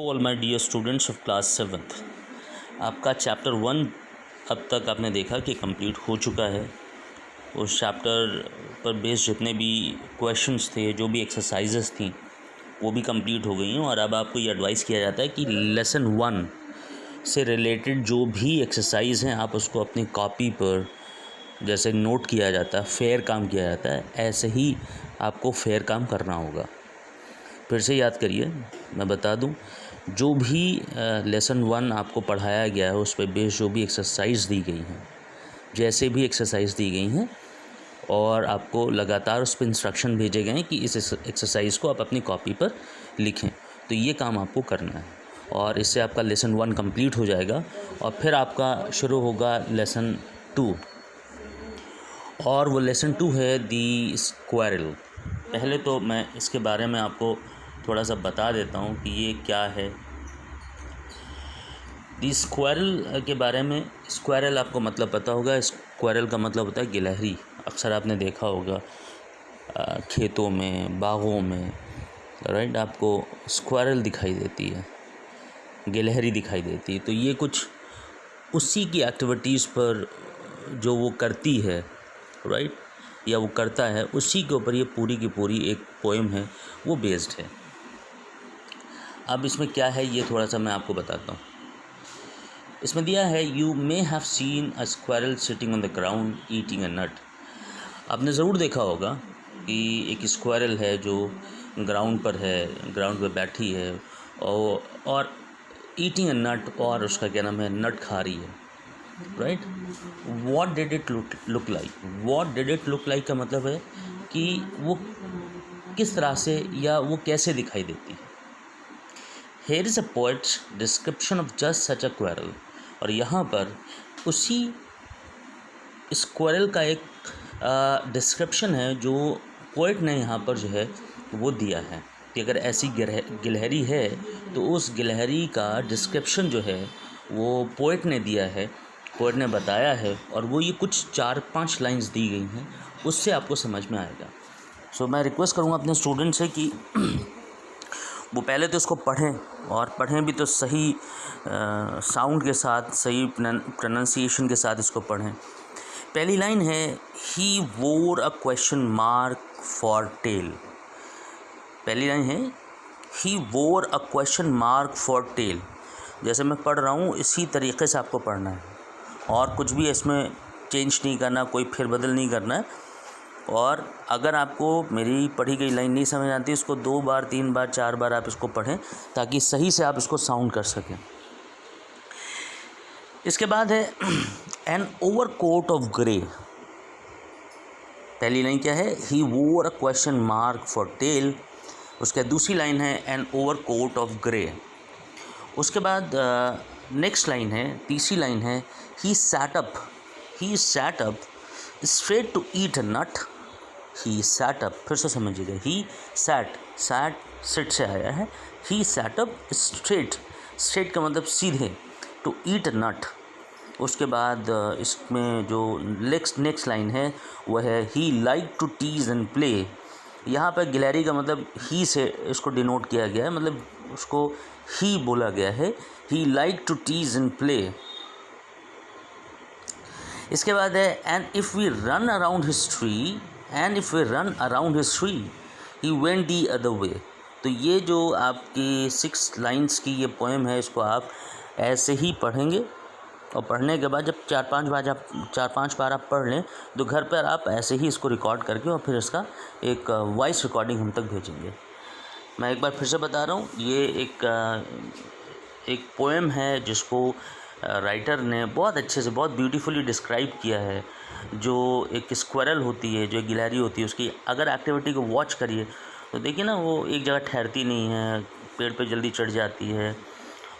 All my dear students of class 7th, आपका chapter 1 अब तक आपने देखा कि कंप्लीट हो चुका है। उस चैप्टर पर बेस्ड जितने भी क्वेश्चंस थे, जो भी एक्सरसाइजेस थी, वो भी कंप्लीट हो गई हैं। और अब आपको ये एडवाइस किया जाता है कि लेसन 1 से रिलेटेड जो भी एक्सरसाइज हैं आप उसको अपनी कॉपी पर जैसे नोट किया जाता है, फेयर काम किया जाता है, ऐसे ही आपको फेयर काम करना होगा। फिर से याद करिए, मैं बता दूं, जो भी लेसन 1 आपको पढ़ाया गया है उस पर बेस्ड जो भी एक्सरसाइज दी गई हैं, जैसे भी एक्सरसाइज दी गई हैं, और आपको लगातार उस पर इंस्ट्रक्शन भेजे गए हैं कि इस एक्सरसाइज को आप अपनी कॉपी पर लिखें। तो ये काम आपको करना है और इससे आपका लेसन 1 कंप्लीट हो जाएगा और फिर आपका शुरू होगा लेसन 2। और वो लेसन 2 है दी स्क्वायरल। पहले तो मैं इसके बारे में आपको थोड़ा सा बता देता हूँ कि ये क्या है। दी स्क्वायरल के बारे में, स्क्वायरल आपको मतलब पता होगा। स्क्वायरल का मतलब होता है गिलहरी। अक्सर आपने देखा होगा खेतों में, बागों में, राइट, आपको स्क्वायरल दिखाई देती है, गिलहरी दिखाई देती है। तो ये कुछ उसी की एक्टिविटीज़ पर जो वो करती है, राइट, या वो करता है, उसी के ऊपर ये पूरी की पूरी एक पोएम है, वो बेस्ड है। अब इसमें क्या है ये थोड़ा सा मैं आपको बताता हूँ। इसमें दिया है, you may have seen a squirrel sitting on the ground eating a nut. आपने ज़रूर देखा होगा कि एक स्क्वायरल है जो ग्राउंड पर है, ग्राउंड पर बैठी है और ईटिंग अ नट, और उसका क्या नाम है, नट खा रही है, right. What did it look like. What did it look like का मतलब है कि वो किस तरह से या वो कैसे दिखाई देती है। Here is a poet's description of just such a squirrel। और यहाँ पर उसी स्क्वायरल का एक डिस्क्रिप्शन है जो पोइट ने यहाँ पर जो है वो दिया है कि अगर ऐसी गिलहरी है तो उस गिलहरी का डिस्क्रिप्शन जो है वो पोइट ने दिया है, पोइट ने बताया है, और वो ये कुछ 4-5 लाइंस दी गई हैं, उससे आपको समझ में आएगा। सो मैं रिक्वेस्ट करूँगा अपने स्टूडेंट से कि वो पहले तो इसको पढ़ें, और पढ़ें भी तो सही साउंड के साथ, सही प्रोनाउंसिएशन के साथ इसको पढ़ें। पहली लाइन है, he wore a question mark for tail. पहली लाइन है, he wore a question mark for tail. जैसे मैं पढ़ रहा हूँ इसी तरीके से आपको पढ़ना है, और कुछ भी इसमें चेंज नहीं करना, कोई फेरबदल नहीं करना है। और अगर आपको मेरी पढ़ी गई लाइन नहीं समझ आती, इसको 2 बार, 3 बार, 4 बार आप इसको पढ़ें ताकि सही से आप इसको साउंड कर सकें। इसके बाद है, an overcoat of grey. पहली लाइन क्या है, he wore a question mark for tail. उसके दूसरी लाइन है, an overcoat of grey. उसके बाद नेक्स्ट लाइन है, तीसरी लाइन है, he sat up straight to eat a nut. He sat up, फिर से समझिएगा, ही सैट सिट से आया है। ही सैट अप स्ट्रेट का मतलब सीधे, टू ईट अ नट। उसके बाद इसमें जो नेक्स्ट लाइन है वह है, he like to tease and play. यहाँ पर गिलहरी का मतलब ही से इसको डिनोट किया गया है, मतलब उसको ही बोला गया है, he like to tease and play. इसके बाद है, and if we run around his tree he went the other way. तो ये जो आपकी 6 लाइन्स की ये पोएम है, इसको आप ऐसे ही पढ़ेंगे, और पढ़ने के बाद जब 4-5 बार आप पढ़ लें तो घर पर आप ऐसे ही इसको रिकॉर्ड करके और फिर इसका एक वॉइस रिकॉर्डिंग हम तक भेजेंगे। मैं एक बार फिर से बता रहा हूँ, ये एक पोएम है जिसको राइटर ने बहुत अच्छे से, बहुत ब्यूटीफुली डिस्क्राइब किया है। जो एक स्क्वायरल होती है, जो एक गिलहरी होती है, उसकी अगर एक्टिविटी को वॉच करिए तो देखिए ना, वो एक जगह ठहरती नहीं है, पेड़ पे जल्दी चढ़ जाती है,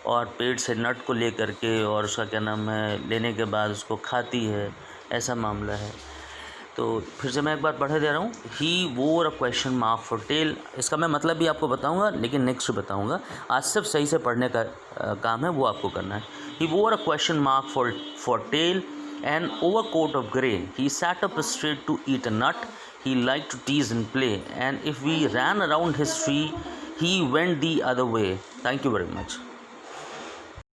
और पेड़ से नट को ले करके और उसका क्या नाम है, लेने के बाद उसको खाती है, ऐसा मामला है। तो फिर से मैं एक बार पढ़े दे रहा हूँ, he wore a question mark for tail. इसका मैं मतलब भी आपको बताऊँगा, लेकिन नेक्स्ट बताऊँगा। आज सिर्फ सही से पढ़ने का काम है, वो आपको करना है। He wore a question mark for tail an overcoat of grey. He sat up straight to eat a nut. He liked to tease and play, and if we ran around his tree, he went the other way. Thank you very much.